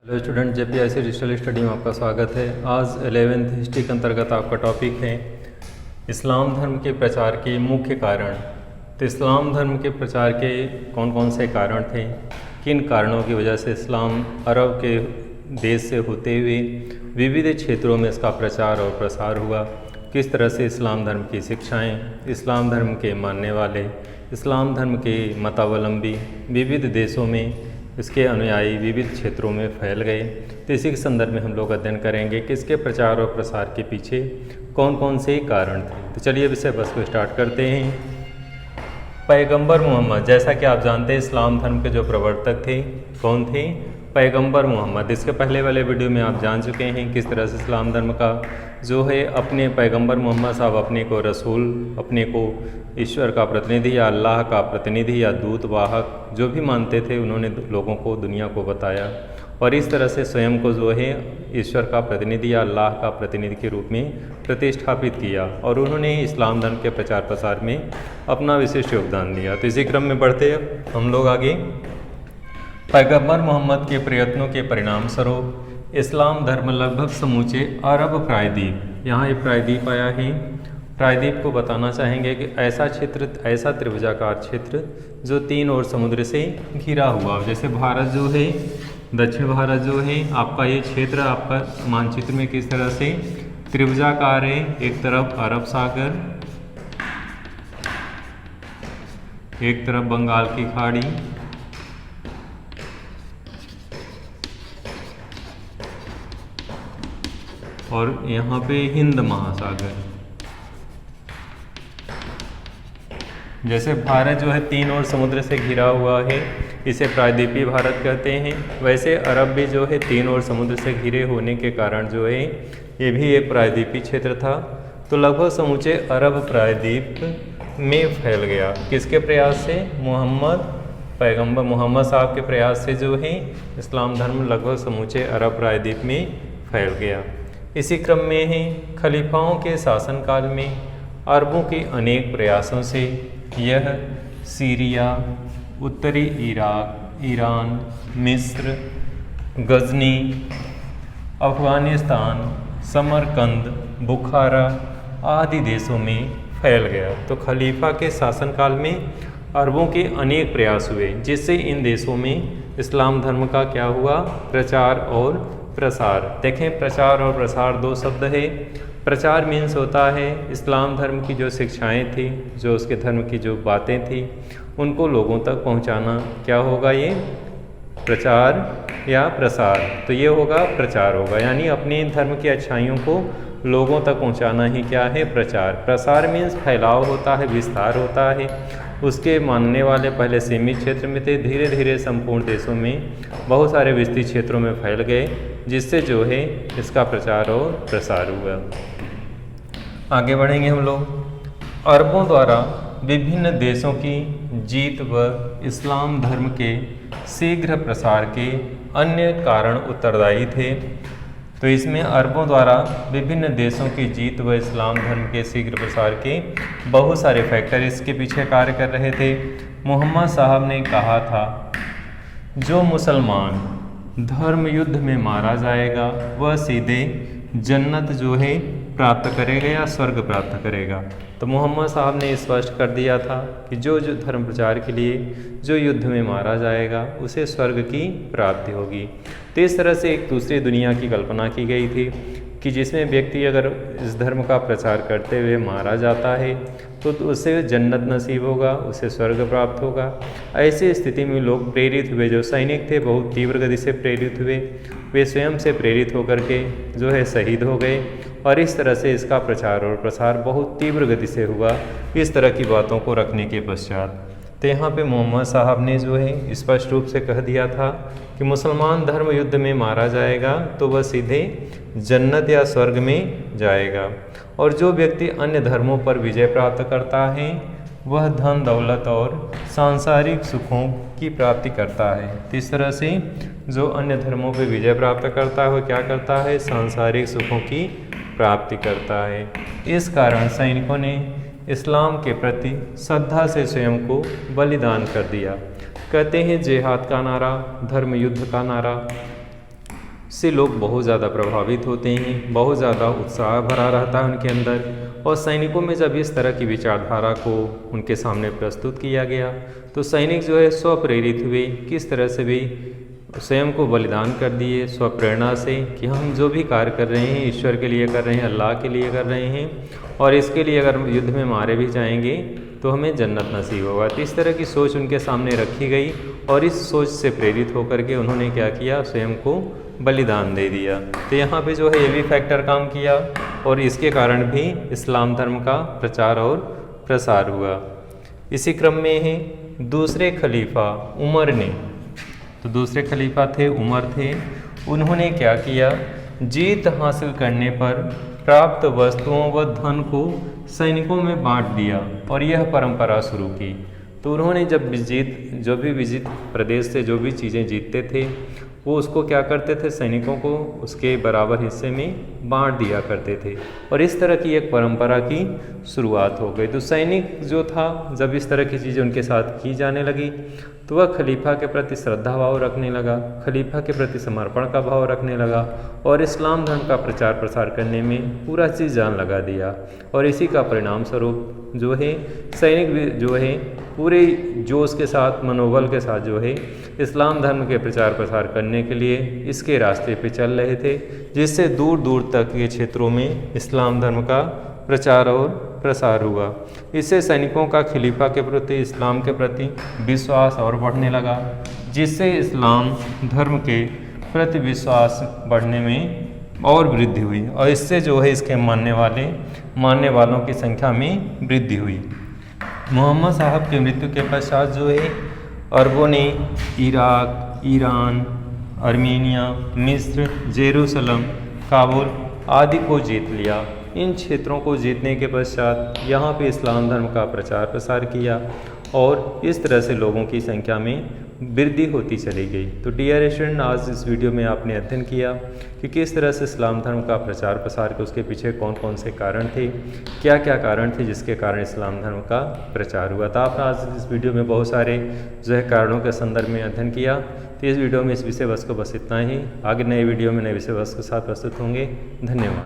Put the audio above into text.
Hello student, जेपीआईसी digital study में आपका स्वागत है। आज 11th हिस्ट्री के अंतर्गत आपका टॉपिक है इस्लाम धर्म के प्रचार के मुख्य कारण। तो इस्लाम धर्म के प्रचार के कौन कौन से कारण थे, किन कारणों की वजह से इस्लाम अरब के देश से होते हुए विविध क्षेत्रों में इसका प्रचार और प्रसार हुआ, किस तरह से इस्लाम धर्म की शिक्षाएँ, इस्लाम धर्म के मानने वाले, इस्लाम धर्म के मतावलंबी विविध देशों में इसके अनुयायी विविध क्षेत्रों में फैल गए। तो इसी के संदर्भ में हम लोग अध्ययन करेंगे कि इसके प्रचार और प्रसार के पीछे कौन कौन से कारण थे। तो चलिए विषय बस को स्टार्ट करते हैं। पैगंबर मोहम्मद, जैसा कि आप जानते हैं इस्लाम धर्म के जो प्रवर्तक थे कौन थे? पैगंबर मोहम्मद। इसके पहले वाले वीडियो में आप जान चुके हैं किस तरह से इस्लाम धर्म का जो है अपने पैगंबर मोहम्मद साहब अपने को रसूल, अपने को ईश्वर का प्रतिनिधि या अल्लाह का प्रतिनिधि या दूत वाहक जो भी मानते थे, उन्होंने लोगों को, दुनिया को बताया और इस तरह से स्वयं को जो है ईश्वर का प्रतिनिधि या अल्लाह का प्रतिनिधि के रूप में प्रतिष्ठापित किया और उन्होंने इस्लाम धर्म के प्रचार प्रसार में अपना विशिष्ट योगदान दिया। तो इसी क्रम में बढ़ते हम लोग आगे। पैगंबर मोहम्मद के प्रयत्नों के परिणाम स्वरूप इस्लाम धर्म लगभग समूचे अरब प्रायद्वीप, यहाँ ये प्रायद्वीप आया है, प्रायद्वीप को बताना चाहेंगे कि ऐसा क्षेत्र, ऐसा त्रिभुजाकार क्षेत्र जो तीन ओर समुद्र से घिरा हुआ, जैसे भारत जो है, दक्षिण भारत जो है आपका, ये क्षेत्र आपका मानचित्र में किस तरह से त्रिभुजाकार है। एक तरफ अरब सागर, एक तरफ बंगाल की खाड़ी और यहाँ पे हिंद महासागर। जैसे भारत जो है तीन ओर समुद्र से घिरा हुआ है, इसे प्रायद्वीपीय भारत कहते हैं। वैसे अरब भी जो है तीन ओर समुद्र से घिरे होने के कारण जो है ये भी एक प्रायद्वीपीय क्षेत्र था। तो लगभग समूचे अरब प्रायद्वीप में फैल गया, किसके प्रयास से? पैगंबर मोहम्मद साहब के प्रयास से जो है इस्लाम धर्म लगभग समूचे अरब प्रायद्वीप में फैल गया। इसी क्रम में ही खलीफाओं के शासनकाल में अरबों के अनेक प्रयासों से यह सीरिया, उत्तरी इराक, ईरान, मिस्र, गजनी, अफ़गानिस्तान, समरकंद, बुखारा आदि देशों में फैल गया। तो खलीफा के शासनकाल में अरबों के अनेक प्रयास हुए जिससे इन देशों में इस्लाम धर्म का क्या हुआ? प्रचार और प्रसार। देखें, प्रचार और प्रसार दो शब्द है। प्रचार मीन्स होता है इस्लाम धर्म की जो शिक्षाएं थी, जो उसके धर्म की जो बातें थी, उनको लोगों तक पहुंचाना। क्या होगा ये? प्रचार या प्रसार। तो ये होगा प्रचार होगा, यानी अपने धर्म की अच्छाइयों को लोगों तक पहुंचाना ही क्या है? प्रचार। प्रसार मीन्स फैलाव होता है, विस्तार होता है। उसके मानने वाले पहले सीमित क्षेत्र में थे, धीरे धीरे संपूर्ण देशों में बहुत सारे विस्तृत क्षेत्रों में फैल गए, जिससे जो है इसका प्रचार और प्रसार हुआ। आगे बढ़ेंगे हम लोग। अरबों द्वारा विभिन्न देशों की जीत व इस्लाम धर्म के शीघ्र प्रसार के अन्य कारण उत्तरदायी थे। तो इसमें अरबों द्वारा विभिन्न देशों की जीत व इस्लाम धर्म के शीघ्र प्रसार के बहुत सारे फैक्टर इसके पीछे कार्य कर रहे थे। मोहम्मद साहब ने कहा था, जो मुसलमान धर्म युद्ध में मारा जाएगा वह सीधे जन्नत जो है प्राप्त करेगा या स्वर्ग प्राप्त करेगा। तो मोहम्मद साहब ने स्पष्ट कर दिया था कि जो धर्म प्रचार के लिए जो युद्ध में मारा जाएगा उसे स्वर्ग की प्राप्ति होगी। तो इस तरह से एक दूसरी दुनिया की कल्पना की गई थी कि जिसमें व्यक्ति अगर इस धर्म का प्रचार करते हुए मारा जाता है तो उसे जन्नत नसीब होगा, उसे स्वर्ग प्राप्त होगा। ऐसी स्थिति में लोग प्रेरित हुए, जो सैनिक थे बहुत तीव्र गति से प्रेरित हुए, वे स्वयं से प्रेरित होकर के जो है शहीद हो गए और इस तरह से इसका प्रचार और प्रसार बहुत तीव्र गति से हुआ। इस तरह की बातों को रखने के पश्चात तो यहाँ पे मोहम्मद साहब ने जो है स्पष्ट रूप से कह दिया था कि मुसलमान धर्म युद्ध में मारा जाएगा तो वह सीधे जन्नत या स्वर्ग में जाएगा, और जो व्यक्ति अन्य धर्मों पर विजय प्राप्त करता है वह धन दौलत और सांसारिक सुखों की प्राप्ति करता है। तो इस तरह से जो अन्य धर्मों पर विजय प्राप्त करता है वह क्या करता है? सांसारिक सुखों की प्राप्ति करता है। इस कारण सैनिकों ने इस्लाम के प्रति श्रद्धा से स्वयं को बलिदान कर दिया। कहते हैं जिहाद का नारा, धर्म युद्ध का नारा से लोग बहुत ज़्यादा प्रभावित होते हैं, बहुत ज़्यादा उत्साह भरा रहता है उनके अंदर। और सैनिकों में जब इस तरह की विचारधारा को उनके सामने प्रस्तुत किया गया तो सैनिक जो है स्वप्रेरित हुए, किस तरह से भी स्वयं को बलिदान कर दिए स्वप्रेरणा से कि हम जो भी कार्य कर रहे हैं ईश्वर के लिए कर रहे हैं, अल्लाह के लिए कर रहे हैं, और इसके लिए अगर युद्ध में मारे भी जाएंगे तो हमें जन्नत नसीब होगा। तो इस तरह की सोच उनके सामने रखी गई और इस सोच से प्रेरित होकर के उन्होंने क्या किया, स्वयं को बलिदान दे दिया। तो यहाँ पे जो है ये भी फैक्टर काम किया और इसके कारण भी इस्लाम धर्म का प्रचार और प्रसार हुआ। इसी क्रम में ही दूसरे खलीफा उमर ने, तो दूसरे खलीफा थे उमर थे, उन्होंने क्या किया, जीत हासिल करने पर प्राप्त वस्तुओं व धन को सैनिकों में बांट दिया और यह परंपरा शुरू की। तो उन्होंने जब जो भी विजित प्रदेश से जो भी चीज़ें जीतते थे वो उसको क्या करते थे, सैनिकों को उसके बराबर हिस्से में बांट दिया करते थे और इस तरह की एक परंपरा की शुरुआत हो गई। तो सैनिक जो था जब इस तरह की चीज़ें उनके साथ की जाने लगी तो वह खलीफा के प्रति श्रद्धा भाव रखने लगा, खलीफा के प्रति समर्पण का भाव रखने लगा और इस्लाम धर्म का प्रचार प्रसार करने में पूरा चीज़ जान लगा दिया। और इसी का परिणाम स्वरूप जो है सैनिक जो है पूरे जोश के साथ, मनोबल के साथ जो है इस्लाम धर्म के प्रचार प्रसार करने के लिए इसके रास्ते पे चल रहे थे, जिससे दूर दूर तक के क्षेत्रों में इस्लाम धर्म का प्रचार और प्रसार हुआ। इससे सैनिकों का खलीफा के प्रति, इस्लाम के प्रति विश्वास और बढ़ने लगा, जिससे इस्लाम धर्म के प्रति विश्वास बढ़ने में और वृद्धि हुई और इससे जो है इसके मानने वालों की संख्या में वृद्धि हुई। मोहम्मद साहब की मृत्यु के पश्चात जो है अरबों ने इराक, ईरान, आर्मेनिया, मिस्र, जेरूसलम, काबुल आदि को जीत लिया। इन क्षेत्रों को जीतने के पश्चात यहाँ पे इस्लाम धर्म का प्रचार प्रसार किया और इस तरह से लोगों की संख्या में वृद्धि होती चली गई। तो डियर स्टूडेंट, आज इस वीडियो में आपने अध्ययन किया कि किस तरह से इस्लाम धर्म का प्रचार प्रसार के उसके पीछे कौन कौन से कारण थे, क्या क्या कारण थे जिसके कारण इस्लाम धर्म का प्रचार हुआ। तो आपने आज इस वीडियो में बहुत सारे जो है कारणों के संदर्भ में अध्ययन किया। तो इस वीडियो में इस विषय वस्तु को बस इतना ही। आगे नए वीडियो में नए विषय वस्तु के साथ प्रस्तुत होंगे। धन्यवाद।